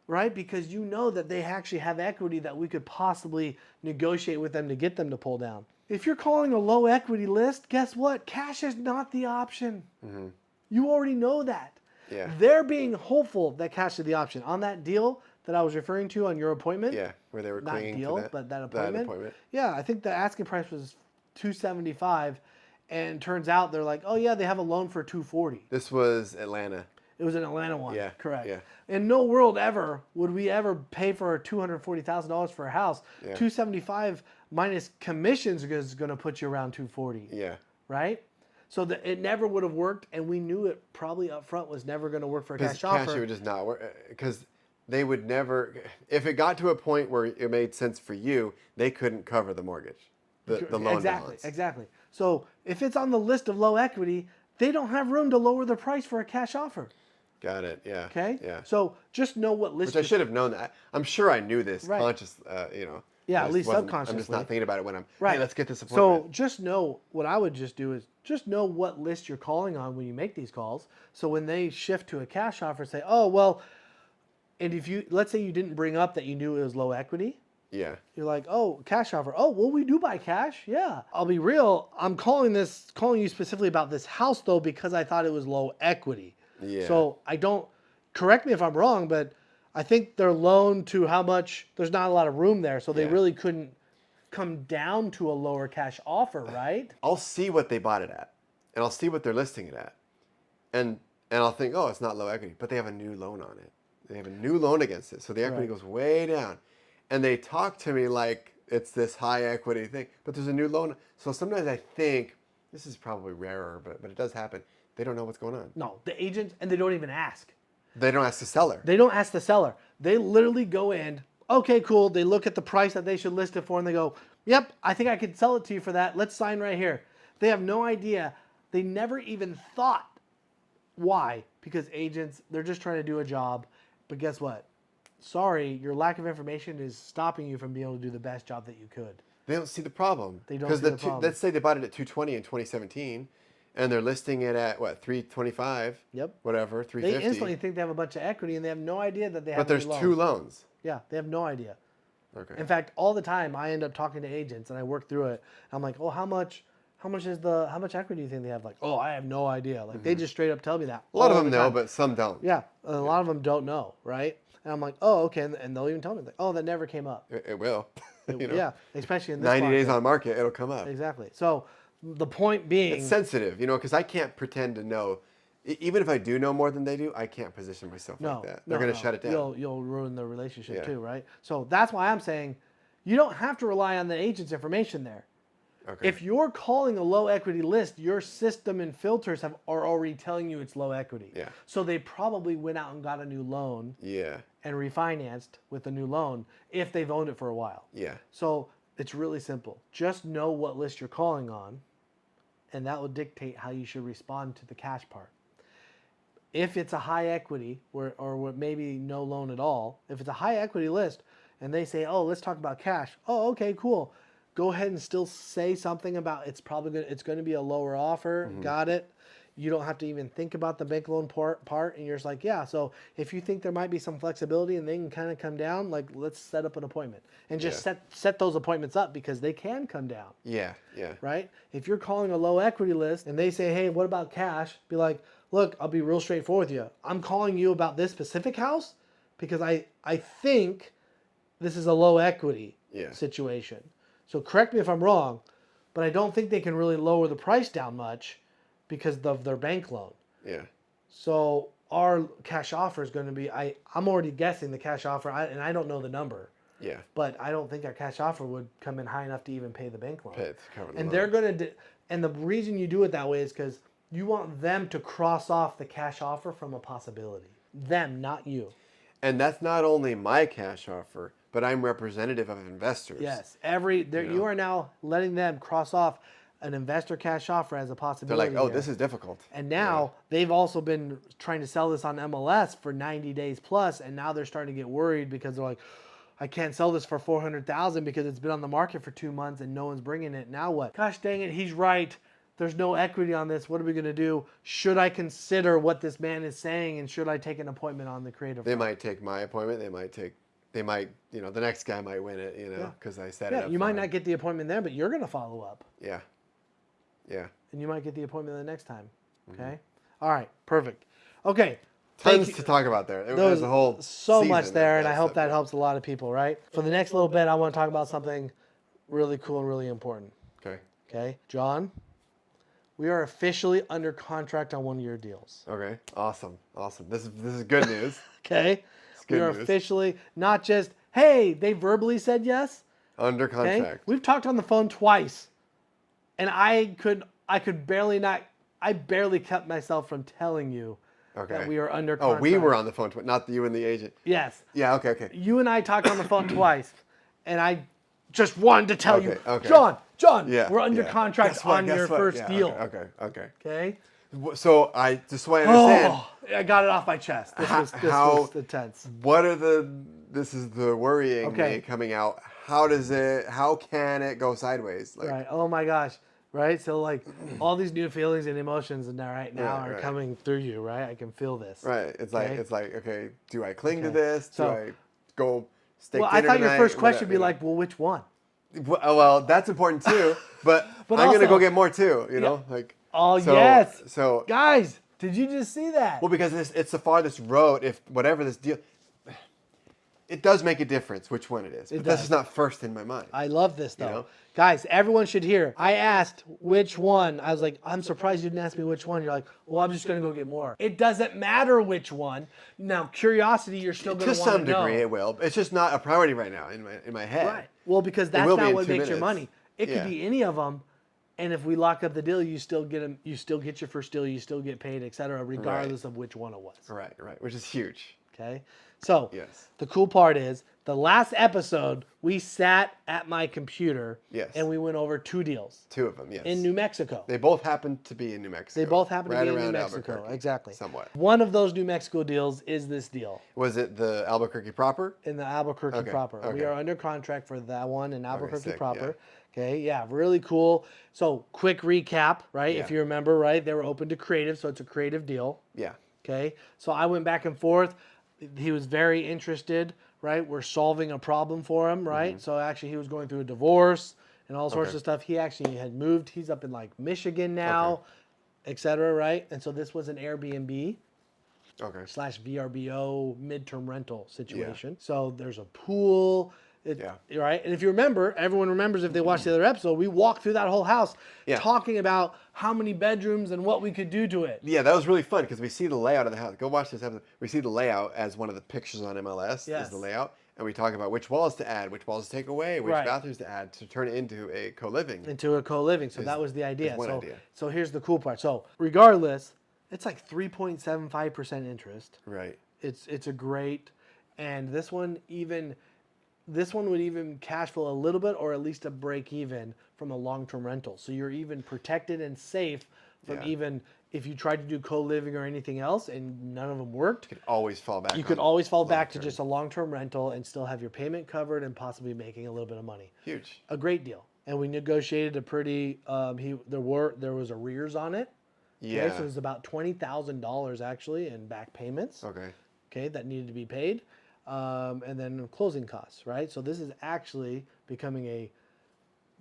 S1: Right? Because you know that they actually have equity that we could possibly negotiate with them to get them to pull down. If you're calling a low equity list, guess what? Cash is not the option.
S2: Mm-hmm.
S1: You already know that.
S2: Yeah.
S1: They're being hopeful that cash is the option. On that deal that I was referring to on your appointment,
S2: Yeah. Where they were
S1: not
S2: clinging
S1: deal,
S2: to that.
S1: but that appointment.
S2: appointment.
S1: Yeah, I think the asking price was $275, and turns out they're like, oh yeah, they have a loan for $240.
S2: This was Atlanta.
S1: It was an Atlanta one.
S2: Yeah,
S1: Correct.
S2: yeah.
S1: In no world ever would we ever pay for $240,000 for a house.
S2: Yeah.
S1: $275 minus commissions is going to put you around $240.
S2: Yeah.
S1: Right? So it never would have worked, and we knew it probably up front was never going to work for a
S2: Because
S1: cash offer.
S2: cash would just not work. Because they would never, if it got to a point where it made sense for you, they couldn't cover the mortgage, the loan balance.
S1: Exactly. So if it's on the list of low equity, they don't have room to lower the price for a cash offer.
S2: Got it. Yeah.
S1: Okay?
S2: Yeah.
S1: So just know what list
S2: Which I should have known that. I'm sure I knew this
S1: Right.
S2: conscious,
S1: Yeah,
S2: I
S1: at
S2: just
S1: least
S2: I'm just
S1: subconsciously.
S2: not thinking about it when I'm,
S1: Right.
S2: hey, let's get this appointment.
S1: So just know, what I would just do is just know what list you're calling on when you make these calls. So when they shift to a cash offer, say, oh, well, And if let's say you didn't bring up that you knew it was low equity,
S2: Yeah.
S1: you're like, oh, cash offer. Oh, well, we do buy cash. Yeah. I'll be real. I'm calling you specifically about this house though, because I thought it was low equity.
S2: Yeah.
S1: So correct me if I'm wrong, but I think their loan to how much, there's not a lot of room there. So they
S2: Yeah.
S1: really couldn't come down to a lower cash offer, right?
S2: I'll see what they bought it at, and I'll see what they're listing it at, and I'll think, oh, it's not low equity, but they have a new loan on it. They have a new loan against it, so the equity goes way down, and they talk to me like it's this high equity thing, but there's a new loan. So sometimes I think this is probably rarer, but it does happen. They don't know what's going on.
S1: No, the agent, and they don't even ask.
S2: They don't ask the seller.
S1: They don't ask the seller. They literally go in, okay, cool. They look at the price that they should list it for and they go, yep, I think I could sell it to you for that. Let's sign right here. They have no idea. They never even thought. Why? Because agents, they're just trying to do a job. But guess what? Sorry, your lack of information is stopping you from being able to do the best job that you could.
S2: They don't see the problem.
S1: They don't see the problem.
S2: Let's say they bought it at 220 in 2017, and they're listing it at what, 325?
S1: Yep.
S2: Whatever, 350.
S1: They instantly think they have a bunch of equity and they have no idea that they have.
S2: But there's two loans.
S1: Yeah, they have no idea.
S2: Okay.
S1: In fact, all the time I end up talking to agents and I work through it. I'm like, oh, how much equity do you think they have? Like, oh, I have no idea. Like they just straight up tell me that.
S2: A lot of
S1: all
S2: them
S1: the
S2: know,
S1: time.
S2: but some don't.
S1: Yeah, a lot of them don't know, right? And I'm like, oh, okay, and they'll even tell me, like, oh, that never came up.
S2: It will. You know,
S1: Yeah, especially in this
S2: 90
S1: market.
S2: days on market, it'll come up.
S1: Exactly. So the point being,
S2: It's sensitive, because I can't pretend to know. Even if I do know more than they do, I can't position myself like that. They're going to shut it down.
S1: You'll ruin the relationship
S2: Yeah.
S1: too, right? So that's why I'm saying you don't have to rely on the agent's information there.
S2: Okay.
S1: If you're calling a low equity list, your system and filters are already telling you it's low equity.
S2: Yeah.
S1: So they probably went out and got a new loan
S2: Yeah.
S1: and refinanced with a new loan if they've owned it for a while.
S2: Yeah.
S1: So it's really simple. Just know what list you're calling on, and that will dictate how you should respond to the cash part. If it's a high equity or maybe no loan at all, if it's a high equity list and they say, oh, let's talk about cash. Oh, okay, cool. Go ahead and still say something about it's going to be a lower offer.
S2: Mm-hmm.
S1: Got it. You don't have to even think about the bank loan part. And you're just like, yeah. So if you think there might be some flexibility and they can kind of come down, like let's set up an appointment and just set those appointments up because they can come down.
S2: Yeah. Yeah.
S1: Right? If you're calling a low equity list and they say, hey, what about cash? Be like, look, I'll be real straightforward with you. I'm calling you about this specific house because I think this is a low equity situation. So correct me if I'm wrong, but I don't think they can really lower the price down much because of their bank loan.
S2: Yeah.
S1: So our cash offer is going to be, I'm already guessing the cash offer, and I don't know the number.
S2: Yeah.
S1: But I don't think our cash offer would come in high enough to even pay the bank loan.
S2: And
S1: They're going to, and the reason you do it that way is because you want them to cross off the cash offer from a possibility. Them, not you.
S2: And that's not only my cash offer, but I'm representative of investors.
S1: Yes, you are now letting them cross off an investor cash offer as a
S2: They're
S1: possibility.
S2: like, oh,
S1: here.
S2: this is difficult.
S1: And now they've also been trying to sell this on MLS for 90 days plus, and now they're starting to get worried because they're like, I can't sell this for $400,000 because it's been on the market for 2 months and no one's bringing it. Now what? Gosh dang it, he's right. There's no equity on this. What are we going to do? Should I consider what this man is saying, and should I take an appointment on the creative?
S2: They might take my appointment. They might, the next guy might win it, because I set it up.
S1: Yeah, you might not get the appointment there, but you're going to follow up.
S2: Yeah. Yeah.
S1: And you might get the appointment the next time. Okay? All right, perfect. Okay.
S2: Tons to talk about there.
S1: There's
S2: a whole
S1: so much
S2: season
S1: there,
S2: of
S1: and I hope that
S2: stuff.
S1: helps a lot of people, right? For the next little bit, I want to talk about something really cool and really important.
S2: Okay.
S1: Okay? John, we are officially under contract on one of your deals.
S2: Okay. Awesome. This is good news.
S1: Okay?
S2: good
S1: We are
S2: news.
S1: officially not just, hey, they verbally said yes.
S2: Under
S1: Okay?
S2: contract.
S1: We've talked on the phone twice, and I barely kept myself from telling you
S2: Okay.
S1: that we are under
S2: Oh,
S1: contract.
S2: we were on the phone, not you and the agent.
S1: Yes.
S2: Yeah. Okay.
S1: You and I talked on the phone twice, and I just wanted to tell you,
S2: Okay.
S1: John,
S2: Yeah.
S1: we're under contract
S2: Guess what,
S1: on your
S2: guess what?
S1: first
S2: Yeah,
S1: deal.
S2: Okay.
S1: Okay?
S2: So just so I understand,
S1: Oh, I got it off my chest. This
S2: How-
S1: was intense.
S2: this is the worrying
S1: Okay.
S2: me coming out. How can it go sideways? Like,
S1: Right. Oh my gosh. right? So like all these new feelings and emotions and right now
S2: Right,
S1: are
S2: right.
S1: coming through you, right? I can feel this.
S2: Right. It's
S1: Okay.
S2: like, okay, do I cling to
S1: Okay.
S2: this? Do
S1: So-
S2: I go steak
S1: Well,
S2: dinner
S1: I thought your
S2: tonight?
S1: first question would be
S2: Whatever,
S1: like, well, which one?
S2: well, that's important too, but,
S1: But
S2: I'm gonna
S1: also-
S2: go get more too, you know? Like
S1: Oh,
S2: so,
S1: yes.
S2: So
S1: Guys, did you just see that?
S2: well, because it's the farthest road, if whatever this deal, it does make a difference which one it is. But that's
S1: does.
S2: just not first in my mind.
S1: I love this though.
S2: know?
S1: Guys, everyone should hear. I asked which one. I was like, I'm surprised you didn't ask me which one. You're like, well, I'm just going to go get more. It doesn't matter which one. Now, curiosity, you're still going
S2: To
S1: to want to
S2: some
S1: know.
S2: degree, it will. It's just not a priority right now in my head.
S1: Right. Well, because that's
S2: will be
S1: not
S2: in
S1: what
S2: 2
S1: makes your
S2: minutes.
S1: money. It could
S2: Yeah.
S1: be any of them. And if we lock up the deal, you still get them. You still get your first deal. You still get paid, etc., regardless of which one it was.
S2: Right, which is huge.
S1: Okay. So
S2: Yes.
S1: the cool part is the last episode we sat at my computer.
S2: Yes.
S1: And we went over 2 deals
S2: 2 of them, yes.
S1: in New Mexico.
S2: They both happen to be in New Mexico.
S1: They both happen to
S2: right
S1: be in New
S2: around
S1: Mexico.
S2: Albuquerque,
S1: Exactly.
S2: Somewhat.
S1: One of those New Mexico deals is this deal
S2: Was it the Albuquerque proper?
S1: in the Albuquerque
S2: Okay,
S1: proper. We
S2: okay.
S1: are under contract for that one in Albuquerque
S2: sick,
S1: proper. Okay, yeah, really cool. So, quick recap, right? If
S2: Yeah.
S1: you remember, right, they were open to creative, so it's a creative deal.
S2: Yeah.
S1: Okay, so I went back and forth. He was very interested, right? We're solving a problem for him, right? So actually, he was going through a divorce and all sorts
S2: Okay.
S1: of stuff. He actually had moved. He's up in like Michigan now, et cetera, right? And so this was an Airbnb
S2: Okay.
S1: / VRBO midterm rental situation. So there's a pool. Right. And if you remember, everyone remembers if they watched the other episode, we walked through that whole house
S2: Yeah.
S1: talking about how many bedrooms and what we could do to it.
S2: Yeah, that was really fun because we see the layout of the house. Go watch this episode. We see the layout as one of the pictures on MLS
S1: Yes.
S2: is the layout. And we talk about which walls to add, which walls to take away, which
S1: Right.
S2: bathrooms to add to turn it into a co-living.
S1: Into a co-living. So that was the idea.
S2: one
S1: So,
S2: idea.
S1: so here's the cool part. So regardless, it's like 3.75% interest.
S2: Right.
S1: It's a great, and this one would even cash flow a little bit or at least a break even from a long-term rental. So you're even protected and safe from
S2: Yeah.
S1: even if you tried to do co-living or anything else and none of them worked.
S2: You could always fall back.
S1: You
S2: on
S1: could always fall back to
S2: long-term.
S1: just a long-term rental and still have your payment covered and possibly making a little bit of money.
S2: Huge.
S1: A great deal. And we negotiated a pretty. There was arrears on it.
S2: Yeah.
S1: Okay, so it was about $20,000 actually in back payments.
S2: Okay.
S1: Okay, that needed to be paid, and then closing costs. Right. So this is actually becoming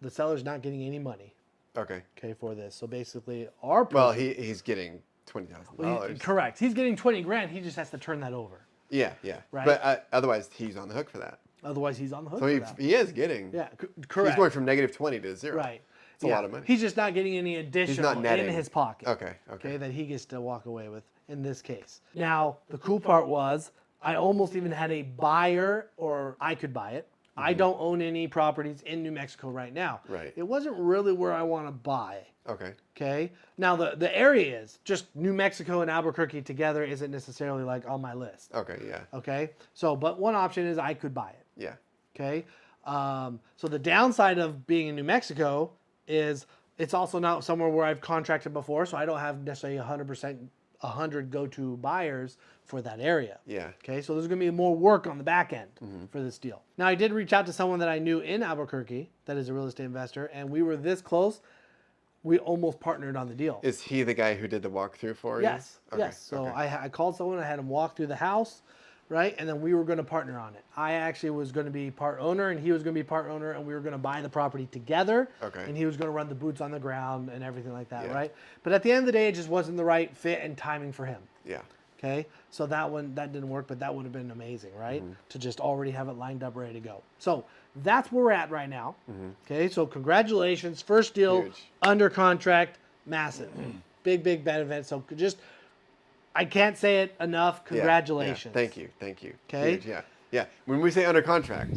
S1: the seller's not getting any money.
S2: Okay.
S1: Okay, for this. So basically, our
S2: Well, he's getting $20,000.
S1: correct. He's getting 20 grand. He just has to turn that over.
S2: Yeah.
S1: Right.
S2: But otherwise, he's on the hook for that.
S1: Otherwise, he's on the hook.
S2: So
S1: for that.
S2: he is getting.
S1: Yeah, correct.
S2: He's going from -20 to 0.
S1: Right.
S2: It's a lot of money.
S1: He's just not getting any additional in
S2: netting.
S1: his pocket.
S2: Okay.
S1: That he gets to walk away with in this case. Now, the cool part was I almost even had a buyer, or I could buy it. I don't own any properties in New Mexico right now.
S2: Right.
S1: It wasn't really where I want to buy.
S2: Okay.
S1: Okay. Now the area is just New Mexico and Albuquerque together isn't necessarily like on my list.
S2: Okay. Yeah.
S1: Okay. So, but one option is I could buy it.
S2: Yeah.
S1: Okay. So the downside of being in New Mexico is it's also not somewhere where I've contracted before, so I don't have necessarily 100 go-to buyers for that area.
S2: Yeah.
S1: Okay, so there's going to be more work on the back end for this deal. Now, I did reach out to someone that I knew in Albuquerque that is a real estate investor, and we were this close. We almost partnered on the deal.
S2: Is he the guy who did the walkthrough for you?
S1: Yes,
S2: Okay,
S1: yes. So
S2: okay.
S1: I called someone, I had him walk through the house, right? And then we were going to partner on it. I actually was going to be part owner and he was going to be part owner, and we were going to buy the property together.
S2: Okay.
S1: And he was going to run the boots on the ground and everything like that,
S2: Yeah.
S1: right? But at the end of the day, it just wasn't the right fit and timing for him.
S2: Yeah.
S1: Okay, so that didn't work, but that would have been amazing, right?
S2: Mm-hmm.
S1: To just already have it lined up, ready to go. So that's where we're at right now. Okay, so congratulations, first deal,
S2: Huge.
S1: under contract, massive, big benefit. So I can't say it enough.
S2: Yeah,
S1: Congratulations.
S2: yeah. Thank you.
S1: Okay.
S2: Huge, yeah. When we say under contract,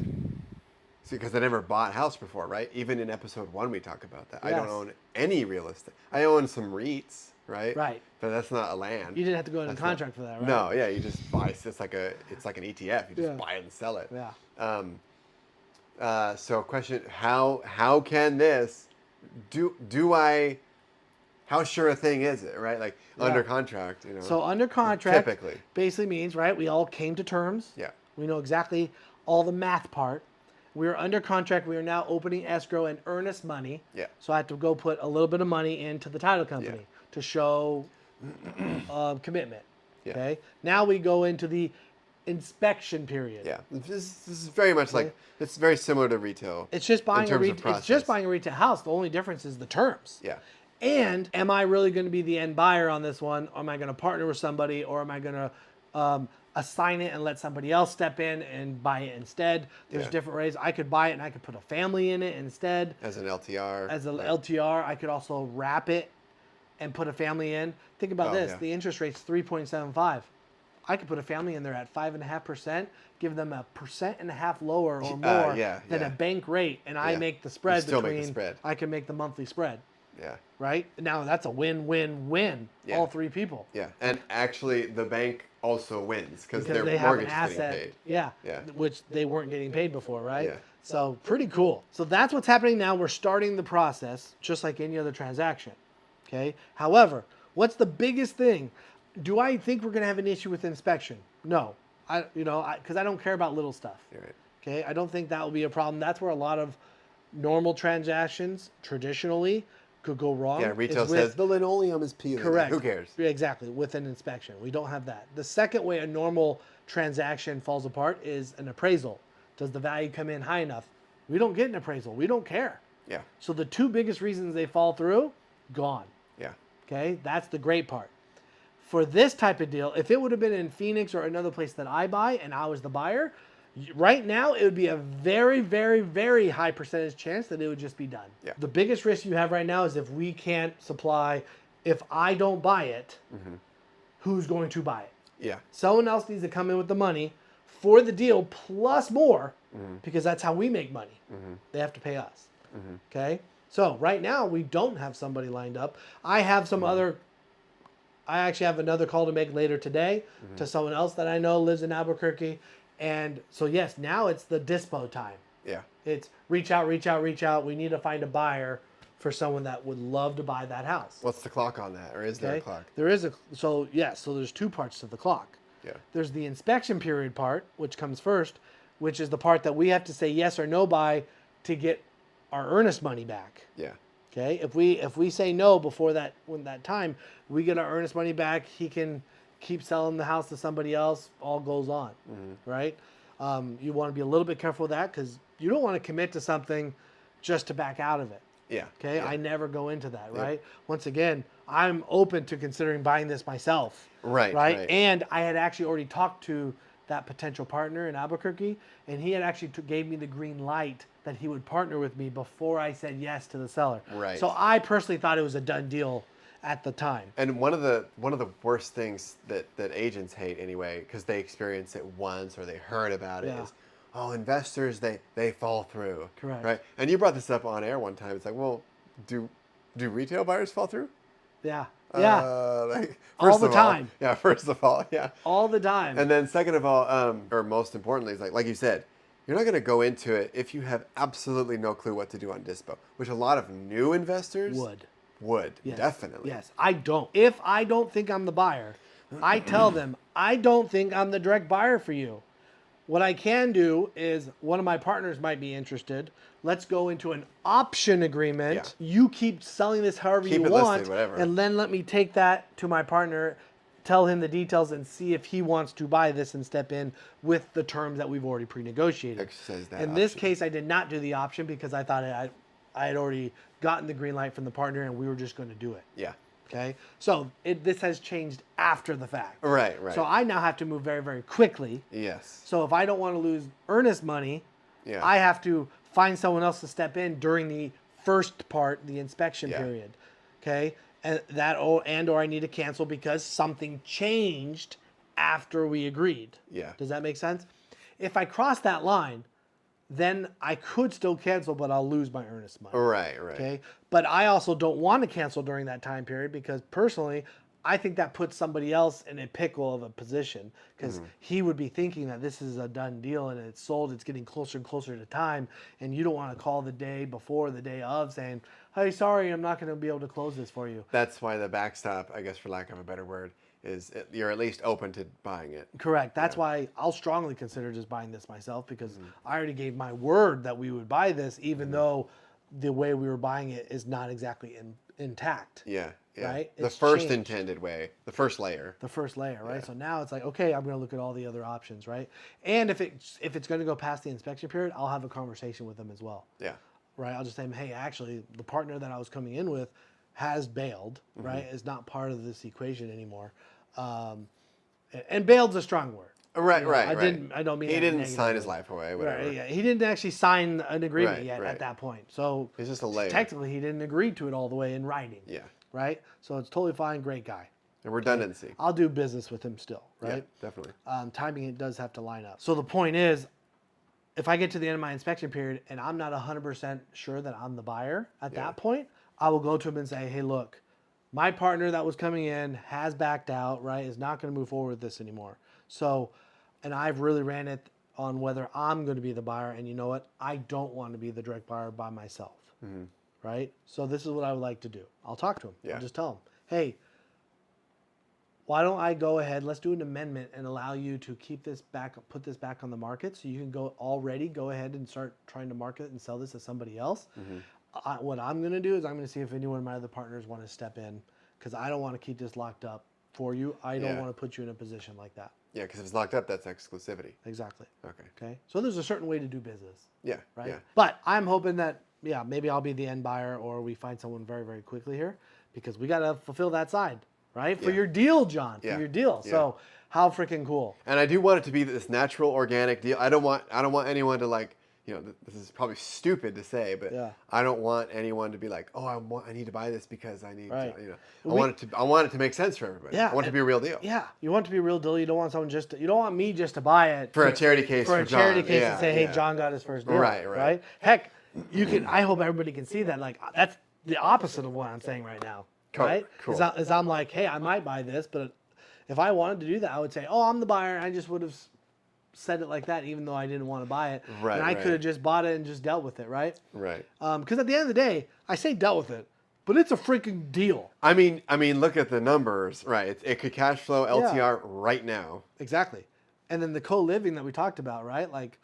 S2: see, because I never bought a house before, right? Even in episode 1, we talk about that. I don't
S1: Yes.
S2: own any real estate. I own some REITs, right?
S1: Right.
S2: But that's not a land.
S1: You didn't have to go into
S2: That's
S1: contract for that, right?
S2: No, yeah, you just buy. It's like an ETF. You just
S1: Yeah.
S2: buy it and sell it.
S1: Yeah.
S2: So question: How can this do I? How sure a thing is it? Right, like under contract, you know.
S1: So under contract
S2: Typically.
S1: basically means, right, we all came to terms.
S2: Yeah.
S1: We know exactly all the math part. we're under contract. We are now opening escrow and earnest money.
S2: Yeah.
S1: So I have to go put a little bit of money into the title company
S2: Yeah.
S1: to show commitment.
S2: Yeah.
S1: Okay. Now we go into the inspection period.
S2: Yeah, this is very much like, it's very similar to retail.
S1: It's just buying
S2: in terms of
S1: it's just
S2: process.
S1: buying a retail house. The only difference is the terms.
S2: Yeah.
S1: And am I really going to be the end buyer on this one? Or am I going to partner with somebody, or am I going to assign it and let somebody else step in and buy it instead? There's
S2: Yeah.
S1: different ways. I could buy it and I could put a family in it instead.
S2: As an LTR.
S1: As a
S2: right.
S1: LTR, I could also wrap it and put a family in. Think about this.
S2: yeah.
S1: The interest rate's 3.75. I could put a family in there at 5.5%, give them 1.5% lower or more
S2: yeah,
S1: than
S2: yeah.
S1: a bank rate, and I
S2: Yeah.
S1: make the spread
S2: still
S1: between.
S2: make the spread.
S1: I can make the monthly spread,
S2: Yeah.
S1: right? Now that's a win-win-win.
S2: Yeah.
S1: All three people.
S2: Yeah. And actually, the bank also wins because their
S1: they have an
S2: mortgage is getting
S1: asset,
S2: paid.
S1: yeah,
S2: Yeah.
S1: which they weren't getting paid before, right?
S2: Yeah.
S1: So pretty cool. So that's what's happening now. We're starting the process just like any other transaction. Okay. However, what's the biggest thing? Do I think we're going to have an issue with inspection? No. Because I don't care about little stuff.
S2: You're right.
S1: Okay. I don't think that will be a problem. That's where a lot of normal transactions traditionally could go wrong.
S2: Yeah, retail
S1: is with-
S2: says the linoleum is peeling.
S1: Correct.
S2: Who cares?
S1: Yeah, exactly. With an inspection. We don't have that. The second way a normal transaction falls apart is an appraisal. Does the value come in high enough? We don't get an appraisal. We don't care.
S2: Yeah.
S1: So the two biggest reasons they fall through, gone.
S2: Yeah.
S1: Okay? That's the great part. For this type of deal, if it would have been in Phoenix or another place that I buy and I was the buyer, right now it would be a very, very, very high percentage chance that it would just be done.
S2: Yeah.
S1: The biggest risk you have right now is if we can't supply, if I don't buy it, who's going to buy it?
S2: Yeah.
S1: Someone else needs to come in with the money for the deal plus more because that's how we make money. They have to pay us. Okay? So right now we don't have somebody lined up. I have some I actually have another call to make later today to someone else that I know lives in Albuquerque. And so yes, now it's the dispo time.
S2: Yeah.
S1: It's reach out. We need to find a buyer for someone that would love to buy that house.
S2: What's the clock on that? Or is there a clock?
S1: There is so there's two parts to the clock.
S2: Yeah.
S1: There's the inspection period part, which comes first, which is the part that we have to say yes or no by to get our earnest money back.
S2: Yeah.
S1: Okay? If we say no before that time, we get our earnest money back. He can keep selling the house to somebody else. All goes on, right? You want to be a little bit careful with that because you don't want to commit to something just to back out of it.
S2: Yeah.
S1: Okay,
S2: Yeah.
S1: I never go into that, right? Once again, I'm open to considering buying this myself.
S2: Right.
S1: And I had actually already talked to that potential partner in Albuquerque, and he had actually gave me the green light that he would partner with me before I said yes to the seller.
S2: Right.
S1: So I personally thought it was a done deal at the time.
S2: And one of the worst things that agents hate anyway, because they experience it once or they heard about it,
S1: Yeah.
S2: is, oh, investors they fall through.
S1: Correct.
S2: Right. And you brought this up on air one time. It's like, well, do retail buyers fall through?
S1: Yeah.
S2: Like
S1: All
S2: first
S1: the
S2: of
S1: time.
S2: Yeah. First of all, yeah.
S1: All the time.
S2: And then second of all, or most importantly, is like you said, you're not going to go into it if you have absolutely no clue what to do on dispo, which a lot of new investors would
S1: Yes.
S2: definitely.
S1: Yes, I don't. If I don't think I'm the buyer, I tell them, I don't think I'm the direct buyer for you. What I can do is one of my partners might be interested. Let's go into an option agreement.
S2: Yeah.
S1: You keep selling this however
S2: Keep
S1: you
S2: it
S1: want,
S2: listed, whatever.
S1: and then let me take that to my partner, tell him the details, and see if he wants to buy this and step in with the terms that we've already pre-negotiated.
S2: Exercise that
S1: In this
S2: option.
S1: case, I did not do the option because I thought I had already gotten the green light from the partner, and we were just going to do it.
S2: Yeah.
S1: Okay, so this has changed after the fact.
S2: Right.
S1: So I now have to move very, very quickly.
S2: Yes.
S1: So if I don't want to lose earnest money,
S2: Yeah.
S1: I have to find someone else to step in during the first part, the inspection
S2: Yeah.
S1: period. Okay, and or I need to cancel because something changed after we agreed.
S2: Yeah.
S1: Does that make sense? If I cross that line, then I could still cancel, but I'll lose my earnest money.
S2: Right.
S1: Okay. But I also don't want to cancel during that time period because personally, I think that puts somebody else in a pickle of a position because he would be thinking that this is a done deal and it's sold. It's getting closer and closer to time. And you don't want to call the day before, the day of saying, hey, sorry, I'm not going to be able to close this for you.
S2: That's why the backstop, I guess, for lack of a better word, you're at least open to buying it.
S1: Correct. That's why I'll strongly consider just buying this myself, because I already gave my word that we would buy this, even though the way we were buying it is not exactly intact.
S2: Yeah. Yeah.
S1: Right?
S2: The
S1: It's
S2: first
S1: changed.
S2: intended way, the first layer.
S1: The first layer, right? So now it's like, okay, I'm going to look at all the other options, right? And if it's going to go past the inspection period, I'll have a conversation with them as well.
S2: Yeah.
S1: Right? I'll just say, hey, actually, the partner that I was coming in with has bailed, right? Is not part of this equation anymore. And bailed's a strong word.
S2: Right,
S1: You know,
S2: right,
S1: I don't mean
S2: he
S1: that
S2: didn't
S1: negatively.
S2: sign his life away, whatever.
S1: Right, yeah. He didn't actually sign an agreement
S2: Right,
S1: yet
S2: right.
S1: at that point. So
S2: It's just a layer.
S1: technically, he didn't agree to it all the way in writing.
S2: Yeah.
S1: Right? So it's totally fine. Great guy.
S2: And redundancy.
S1: I'll do business with him still, right?
S2: Yeah, definitely.
S1: Timing, it does have to line up. So the point is, if I get to the end of my inspection period and I'm not 100% sure that I'm the buyer at that point, I will go to him and say, hey, look, my partner that was coming in has backed out, right? Is not going to move forward with this anymore. So, and I've really ran it on whether I'm going to be the buyer. And you know what? I don't want to be the direct buyer by myself, right? So this is what I would like to do. I'll talk to him.
S2: Yeah.
S1: I'll just tell him, hey, why don't I go ahead, let's do an amendment and allow you to keep this back, put this back on the market, so you can go ahead and start trying to market and sell this to somebody else. What I'm going to do is I'm going to see if anyone of my other partners want to step in, because I don't want to keep this locked up for you. I don't want to put you in a position like that.
S2: Yeah, because if it's locked up, that's exclusivity.
S1: Exactly.
S2: Okay.
S1: Okay. So there's a certain way to do business.
S2: Yeah.
S1: Right.
S2: Yeah.
S1: But I'm hoping that, maybe I'll be the end buyer, or we find someone very, very quickly here, because we got to fulfill that side, right? For your deal, John, for your deal.
S2: Yeah.
S1: So how freaking cool.
S2: And I do want it to be this natural, organic deal. I don't want anyone to like, this is probably stupid to say, but I don't want anyone to be like, oh, I need to buy this because I need
S1: Right.
S2: to, I want it to make sense for everybody.
S1: Yeah,
S2: I want it to be a real deal.
S1: Yeah, you want it to be a real deal. You don't want someone you don't want me just to buy it
S2: For a charity case
S1: for a
S2: John.
S1: charity case
S2: Yeah,
S1: and say, hey,
S2: yeah.
S1: John got his first deal.
S2: Right.
S1: Heck, I hope everybody can see that. Like, that's the opposite of what I'm saying right now. Right?
S2: Cool.
S1: Is I'm like, hey, I might buy this, but if I wanted to do that, I would say, oh, I'm the buyer. I just would have said it like that, even though I didn't want to buy it.
S2: Right,
S1: and I
S2: right.
S1: could have just bought it and just dealt with it, right?
S2: Right.
S1: Because at the end of the day, I say dealt with it, but it's a freaking deal.
S2: I mean, look at the numbers. Right. It could cash flow LTR right now.
S1: Exactly. And then the co-living that we talked about, right? Like,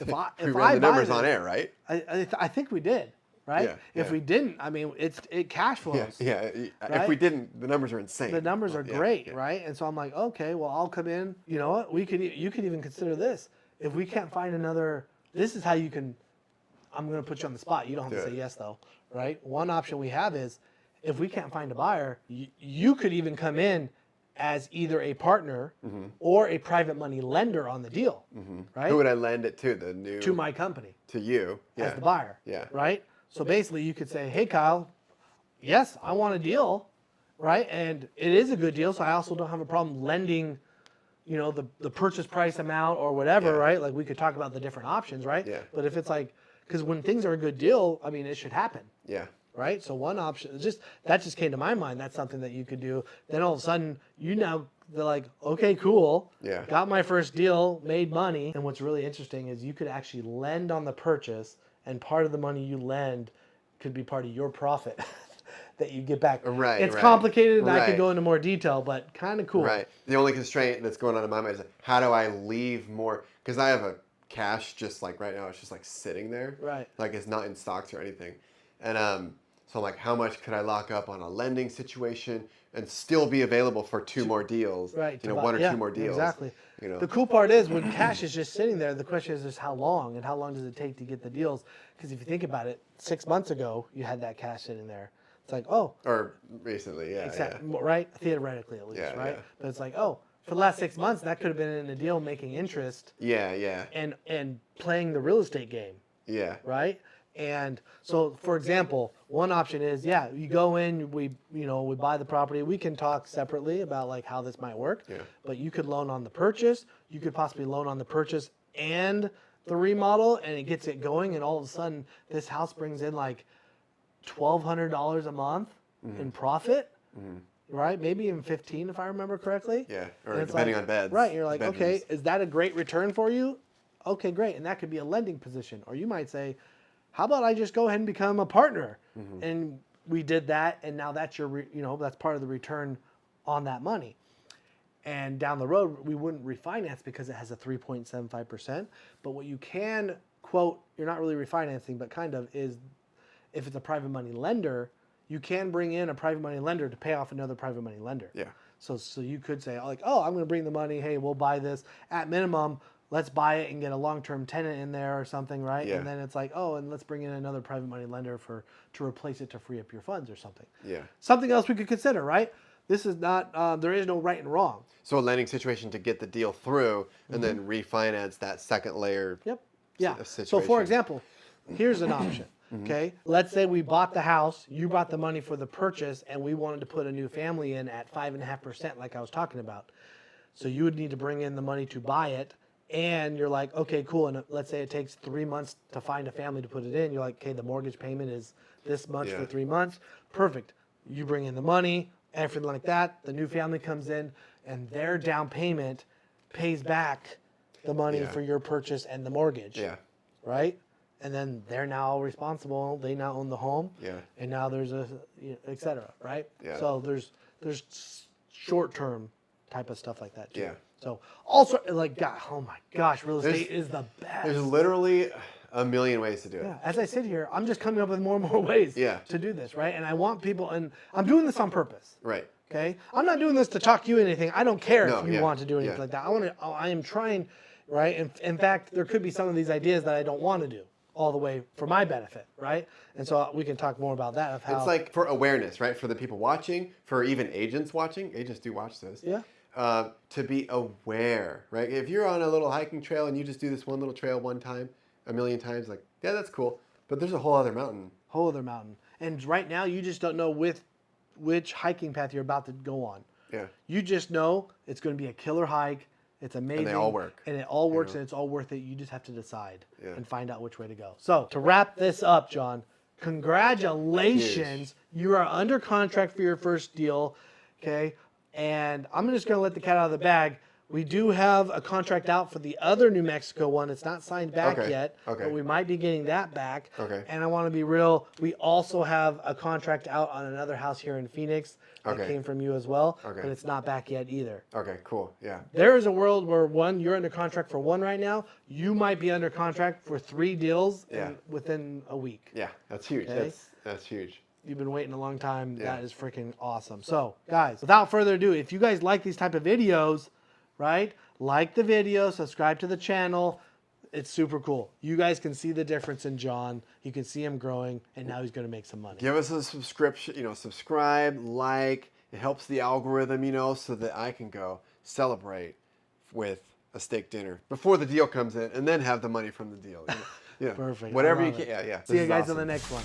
S2: We ran the numbers on air, right?
S1: I think we did, right?
S2: Yeah,
S1: If
S2: yeah.
S1: we didn't, I mean, it cash flows.
S2: Yeah.
S1: Right?
S2: If we didn't, the numbers are insane.
S1: The numbers are
S2: Yeah,
S1: great,
S2: yeah.
S1: right? And so I'm like, okay, well, I'll come in. You know what? You could even consider this. If we can't find another, this is how you can. I'm going to put you on the spot. You don't have to
S2: Do
S1: say
S2: it.
S1: yes, though, right? One option we have is, if we can't find a buyer, you could even come in as either a partner or a private money lender on the deal, right?
S2: Who would I lend it to?
S1: To my company.
S2: To you. Yeah.
S1: As the buyer.
S2: Yeah.
S1: Right? So basically you could say, hey, Kyle, yes, I want a deal, right? And it is a good deal, so I also don't have a problem lending, the purchase price amount or whatever,
S2: Yeah.
S1: right? Like, we could talk about the different options, right?
S2: Yeah.
S1: But if it's like, because when things are a good deal, I mean, it should happen.
S2: Yeah.
S1: Right? So one option, that just came to my mind. That's something that you could do. Then all of a sudden, they're like, okay, cool.
S2: Yeah.
S1: Got my first deal, made money. And what's really interesting is you could actually lend on the purchase, and part of the money you lend could be part of your profit that you get back.
S2: Right,
S1: It's
S2: right.
S1: complicated, and I
S2: Right.
S1: could go into more detail, but kind of cool.
S2: Right. The only constraint that's going on in my mind is how do I leave more? Because I have a cash just like right now. It's just like sitting there.
S1: Right.
S2: Like it's not in stocks or anything. And so I'm like, how much could I lock up on a lending situation and still be available for two more deals?
S1: Right.
S2: One or two more deals.
S1: Exactly.
S2: You know.
S1: The cool part is when cash is just sitting there, the question is just how long, and how long does it take to get the deals? Because if you think about it, 6 months ago, you had that cash sitting there. It's like, oh,
S2: Or recently, yeah.
S1: right? Theoretically, at least,
S2: Yeah,
S1: right?
S2: yeah.
S1: But it's like, oh, for the last 6 months, that could have been in a deal making interest
S2: Yeah.
S1: and playing the real estate game,
S2: Yeah.
S1: right? And so, for example, one option is, you go in, we buy the property. We can talk separately about like how this might work.
S2: Yeah.
S1: But you could loan on the purchase. You could possibly loan on the purchase and the remodel, and it gets it going. And all of a sudden, this house brings in like $1,200 a month in profit, right? Maybe even 15, if I remember correctly.
S2: Yeah. Or
S1: And it's
S2: depending
S1: like-
S2: on beds.
S1: Right. You're like, okay,
S2: bedrooms.
S1: is that a great return for you? Okay, great. And that could be a lending position. Or you might say, how about I just go ahead and become a partner? And we did that, and now that's your, that's part of the return on that money. And down the road, we wouldn't refinance because it has a 3.75%. But what you can quote, you're not really refinancing, but kind of, is if it's a private money lender, you can bring in a private money lender to pay off another private money lender.
S2: Yeah.
S1: So you could say, like, oh, I'm going to bring the money. Hey, we'll buy this. At minimum, let's buy it and get a long-term tenant in there or something, right?
S2: Yeah.
S1: And then it's like, oh, and let's bring in another private money lender to replace it to free up your funds or something.
S2: Yeah.
S1: Something else we could consider, right? This is not, there is no right and wrong.
S2: So a lending situation to get the deal through and then refinance that second layer.
S1: Yep. Yeah.
S2: Situation.
S1: So for example, here's an option. Okay. Let's say we bought the house, you brought the money for the purchase, and we wanted to put a new family in at 5.5%, like I was talking about. So you would need to bring in the money to buy it. And you're like, okay, cool. And let's say it takes 3 months to find a family to put it in. You're like, okay, the mortgage payment is this much for 3 months. Perfect. You bring in the money, everything like that. The new family comes in, and their down payment pays back the money for your purchase and the mortgage.
S2: Yeah.
S1: Right? And then they're now responsible. They now own the home.
S2: Yeah.
S1: And now there's et cetera, right?
S2: Yeah.
S1: So there's short-term type of stuff like that too.
S2: Yeah.
S1: So also, like, God, oh my gosh, real estate is the best.
S2: There's literally a million ways to do it.
S1: Yeah. As I sit here, I'm just coming up with more and more ways to do this, right? And I want people, and I'm doing this on purpose.
S2: Right.
S1: Okay. I'm not doing this to talk you anything. I don't care if you want to do anything
S2: Yeah.
S1: like that. I am trying, right? And in fact, there could be some of these ideas that I don't want to do all the way for my benefit, right? And so we can talk more about that of how
S2: It's like for awareness, right? For the people watching, for even agents watching. Agents do watch this.
S1: Yeah.
S2: To be aware, right? If you're on a little hiking trail and you just do this one little trail one time, a million times, like, yeah, that's cool. But there's a whole other mountain.
S1: whole other mountain. And right now, you just don't know which hiking path you're about to go on.
S2: Yeah.
S1: You just know it's going to be a killer hike. It's amazing.
S2: And they all work.
S1: And it all works, and it's all worth it. You just have to decide
S2: Yeah.
S1: and find out which way to go. So to wrap this up, John, congratulations. You are under contract for your first deal, okay? And I'm just going to let the cat out of the bag. We do have a contract out for the other New Mexico one. It's not signed back yet, but we might be getting that back.
S2: Okay.
S1: And I want to be real. We also have a contract out on another house here in Phoenix that came from you as well, but it's not back yet either.
S2: Okay, cool. Yeah.
S1: There is a world where you're under contract for one right now. You might be under contract for 3 deals within a week.
S2: Yeah, that's huge.
S1: Okay.
S2: That's huge.
S1: You've been waiting a long time. That is freaking awesome. So, guys, without further ado, if you guys like these type of videos, right? Like the video, subscribe to the channel. It's super cool. You guys can see the difference in John. You can see him growing, and now he's going to make some money.
S2: Give us a subscription, subscribe, like. It helps the algorithm, so that I can go celebrate with a steak dinner before the deal comes in and then have the money from the deal. Yeah.
S1: Perfect.
S2: Whatever you
S1: I love
S2: can.
S1: it.
S2: Yeah.
S1: See you guys on the next one.